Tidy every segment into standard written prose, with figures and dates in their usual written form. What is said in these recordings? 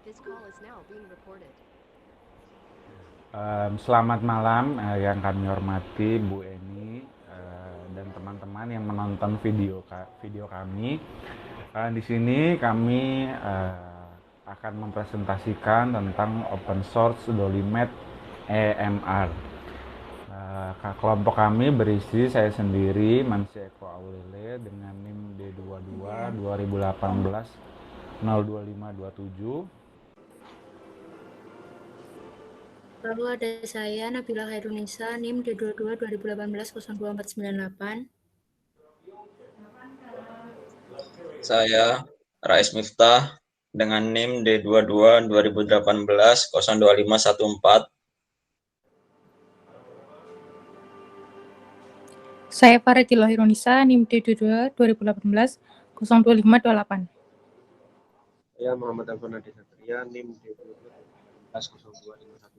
This call is now being recorded. Selamat malam yang kami hormati Bu Eni dan teman-teman yang menonton video kami. Di sini kami akan mempresentasikan tentang open source Dolimet EMR. Kelompok kami berisi saya sendiri, Mansi Eko Aulile dengan NIM D22 2018 02527. Lalu ada saya, Nabila Khairunisa, NIM D22 2018 02498. Saya Rais Miftah dengan NIM D22 2018 02514. Saya Faridillah Hirunisa, NIM D22 2018 02528. Saya Muhammad Alfanadi Satria, NIM D22 02513.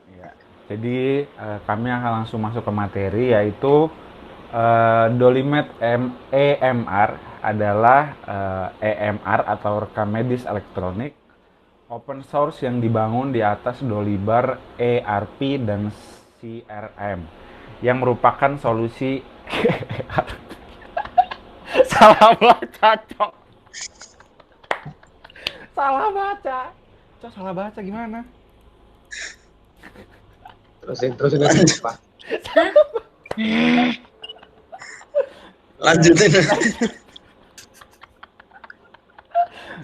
Ya, jadi kami akan langsung masuk ke materi, yaitu Dolimet EMR adalah EMR atau rekam medis elektronik open source yang dibangun di atas Dolibar ERP dan CRM yang merupakan solusi salah baca, Cok. Salah baca gimana? Terusin Pak. Lanjutin.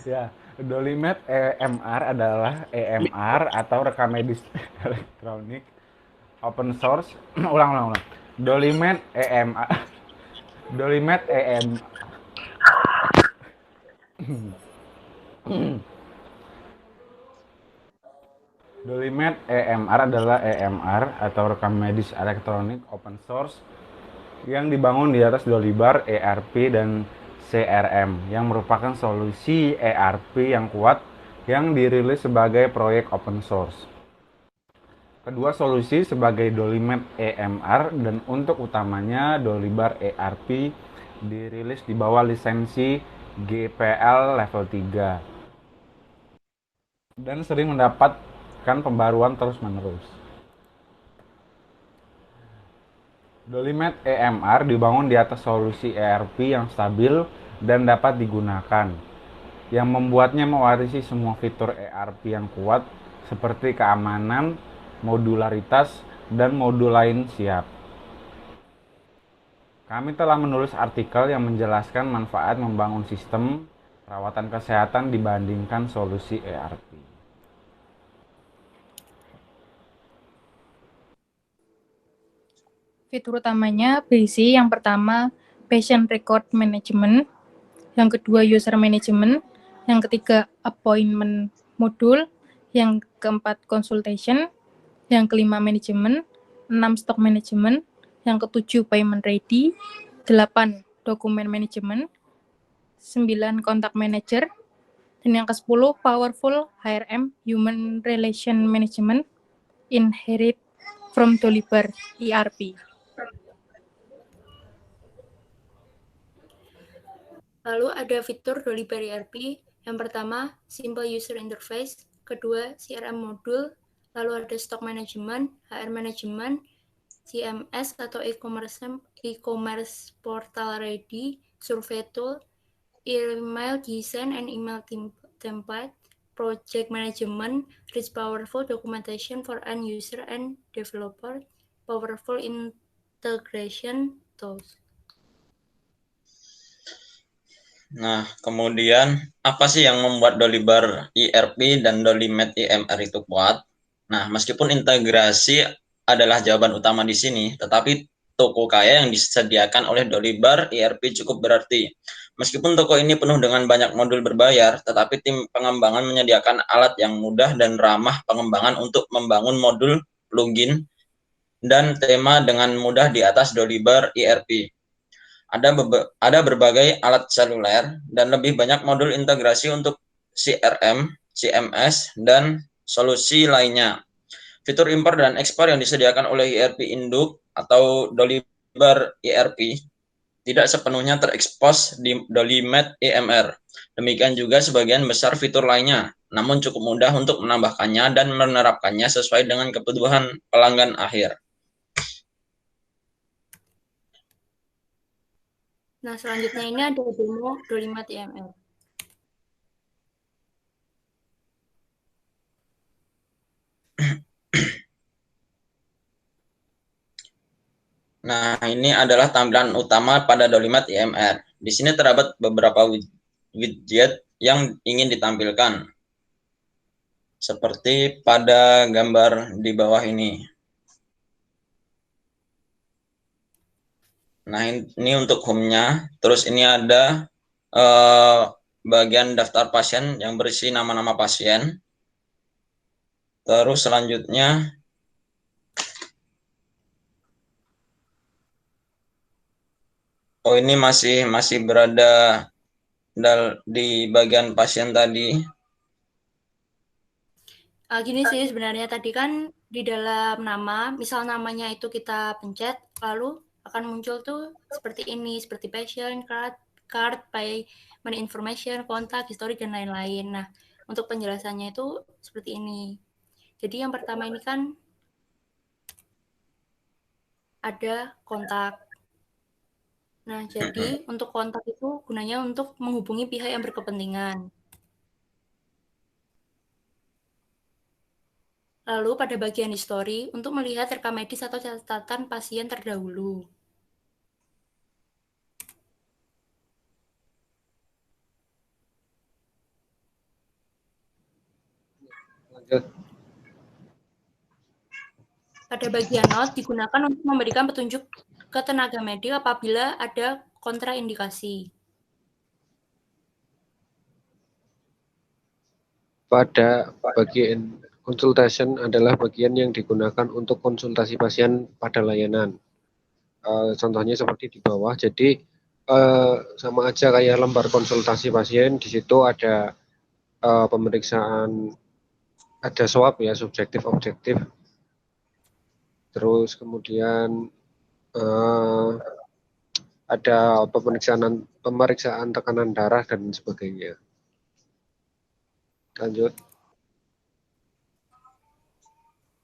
Ya, Dolimet EMR adalah EMR atau rekam medis elektronik open source. ulang. Dolimet EMR. Dolimet EMR adalah EMR atau rekam medis elektronik open source yang dibangun di atas Dolibar ERP dan CRM yang merupakan solusi ERP yang kuat yang dirilis sebagai proyek open source. Kedua solusi sebagai Dolimet EMR dan untuk utamanya Dolibar ERP dirilis di bawah lisensi GPL level 3 dan sering mendapatkan pembaruan terus-menerus. Dolimet EMR dibangun di atas solusi ERP yang stabil dan dapat digunakan, yang membuatnya mewarisi semua fitur ERP yang kuat seperti keamanan, modularitas, dan modul lain siap. Kami telah menulis artikel yang menjelaskan manfaat membangun sistem perawatan kesehatan dibandingkan solusi ERP. Fitur utamanya berisi yang pertama patient record management, yang kedua user management, yang ketiga appointment modul, yang keempat consultation, yang kelima management, 6 stock management, yang ketujuh payment ready, 8 document management, 9 contact manager, dan yang ke-10 powerful HRM human relation management inherit from Dolibar ERP. Lalu ada fitur Dolibar ERP. Yang pertama, simple user interface. Kedua, CRM modul. Lalu ada stock management, HR management, CMS atau e-commerce portal ready, survey tool, email design and email template, project management, rich powerful documentation for end user and developer, powerful integration tools. Nah, kemudian apa sih yang membuat Dolibar ERP dan Dolimet EMR itu kuat? Nah, meskipun integrasi adalah jawaban utama di sini, tetapi toko kaya yang disediakan oleh Dolibar ERP cukup berarti. Meskipun toko ini penuh dengan banyak modul berbayar, tetapi tim pengembangan menyediakan alat yang mudah dan ramah pengembangan untuk membangun modul, plugin, dan tema dengan mudah di atas Dolibar ERP. Ada berbagai alat seluler dan lebih banyak modul integrasi untuk CRM, CMS, dan solusi lainnya. Fitur impor dan ekspor yang disediakan oleh ERP induk atau Dolibar ERP tidak sepenuhnya terekspos di Dolimet EMR. Demikian juga sebagian besar fitur lainnya, namun cukup mudah untuk menambahkannya dan menerapkannya sesuai dengan kebutuhan pelanggan akhir. Nah, selanjutnya ini ada demo Dolimet EMR. Nah, ini adalah tampilan utama pada Dolimet EMR. Di sini terdapat beberapa widget yang ingin ditampilkan, seperti pada gambar di bawah ini. Nah, ini untuk home-nya. Terus ini ada bagian daftar pasien yang berisi nama-nama pasien. Terus selanjutnya ini masih berada di bagian pasien tadi. Gini sih sebenarnya tadi kan di dalam nama, misal namanya itu kita pencet, lalu akan muncul tuh seperti ini, seperti patient, card, payment information, kontak, history, dan lain-lain. Nah, untuk penjelasannya itu seperti ini. Jadi yang pertama ini kan ada kontak. Nah, jadi untuk kontak itu gunanya untuk menghubungi pihak yang berkepentingan. Lalu pada bagian history, untuk melihat rekam medis atau catatan pasien terdahulu. Lanjut. Pada bagian note digunakan untuk memberikan petunjuk ke tenaga medis apabila ada kontraindikasi. Pada bagian consultation adalah bagian yang digunakan untuk konsultasi pasien pada layanan. Contohnya seperti di bawah. Jadi sama aja kayak lembar konsultasi pasien. Di situ ada pemeriksaan, ada swab ya, subjektif objektif. Terus kemudian ada pemeriksaan tekanan darah dan sebagainya. Lanjut.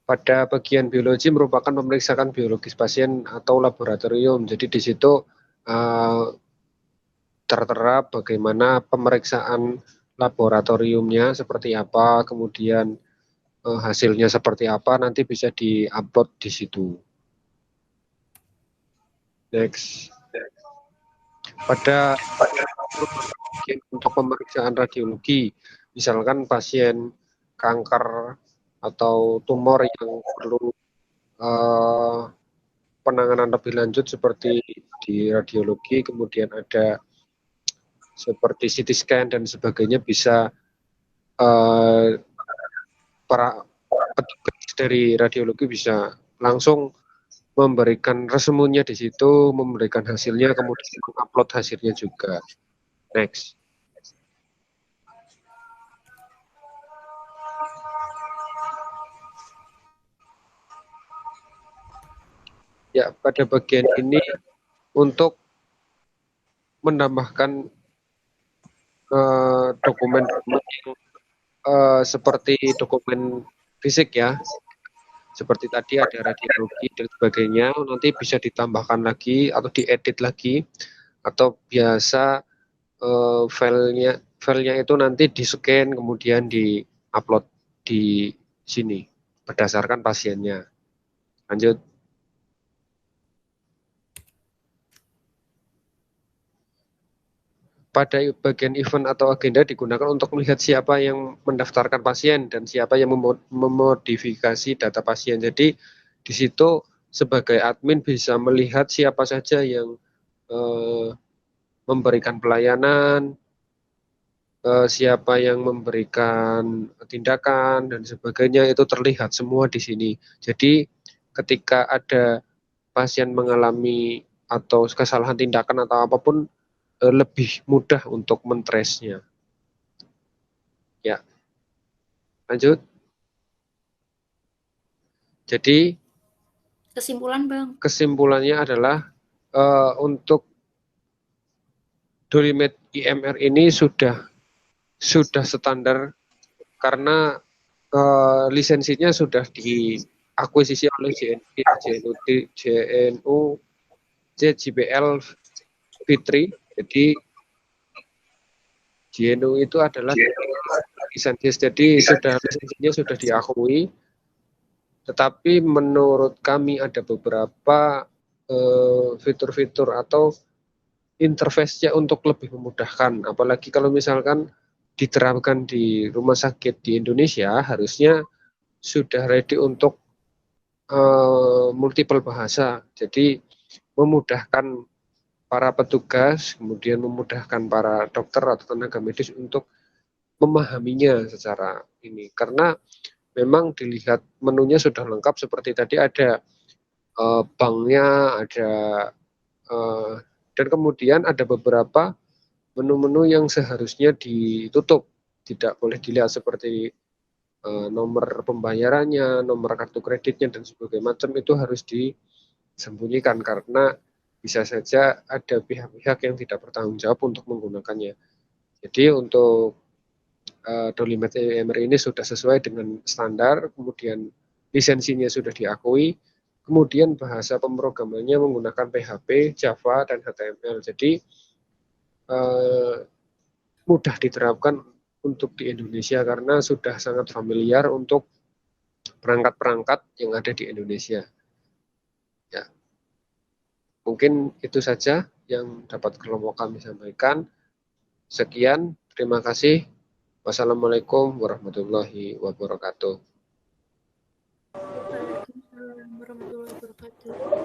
Pada bagian biologi merupakan pemeriksaan biologis pasien atau laboratorium. Jadi di situ tertera bagaimana pemeriksaan laboratoriumnya seperti apa, kemudian hasilnya seperti apa, nanti bisa di-upload di situ. Next. Pada untuk pemeriksaan radiologi, misalkan pasien kanker atau tumor yang perlu penanganan lebih lanjut seperti di radiologi, kemudian ada seperti CT scan dan sebagainya, bisa para petugas dari radiologi bisa langsung memberikan resumennya di situ, memberikan hasilnya, kemudian mengupload hasilnya juga. Next. Ya, pada bagian ini untuk menambahkan dokumen seperti dokumen fisik ya, seperti tadi ada radiologi dan sebagainya, nanti bisa ditambahkan lagi atau diedit lagi, atau biasa filenya itu nanti di scan kemudian di upload di sini berdasarkan pasiennya. Lanjut. Pada bagian event atau agenda digunakan untuk melihat siapa yang mendaftarkan pasien dan siapa yang memodifikasi data pasien. Jadi di situ sebagai admin bisa melihat siapa saja yang memberikan pelayanan, siapa yang memberikan tindakan dan sebagainya, itu terlihat semua di sini. Jadi ketika ada pasien mengalami atau kesalahan tindakan atau apapun, lebih mudah untuk men-trace-nya. Ya, lanjut. Jadi kesimpulan, Bang. Kesimpulannya adalah untuk Dolimet IMR ini sudah standar karena lisensinya sudah diakuisisi oleh JNU, JBL, Fitri. Jadi JNU itu adalah lisensi, jadi lisensinya sudah diakui. Tetapi menurut kami ada beberapa fitur-fitur atau interface-nya untuk lebih memudahkan. Apalagi kalau misalkan diterapkan di rumah sakit di Indonesia, harusnya sudah ready untuk multiple bahasa. Jadi memudahkan para petugas, kemudian memudahkan para dokter atau tenaga medis untuk memahaminya secara ini. Karena memang dilihat menunya sudah lengkap, seperti tadi ada banknya, ada dan kemudian ada beberapa menu-menu yang seharusnya ditutup, tidak boleh dilihat seperti nomor pembayarannya, nomor kartu kreditnya dan sebagainya macam, itu harus disembunyikan karena bisa saja ada pihak-pihak yang tidak bertanggung jawab untuk menggunakannya. Jadi untuk Dolimet IMR ini sudah sesuai dengan standar, kemudian lisensinya sudah diakui, kemudian bahasa pemrogramannya menggunakan PHP, Java, dan HTML. Jadi mudah diterapkan untuk di Indonesia karena sudah sangat familiar untuk perangkat-perangkat yang ada di Indonesia. Ya, mungkin itu saja yang dapat kelompok kami sampaikan. Sekian, terima kasih. Wassalamualaikum warahmatullahi wabarakatuh. Waalaikumsalam warahmatullahi wabarakatuh.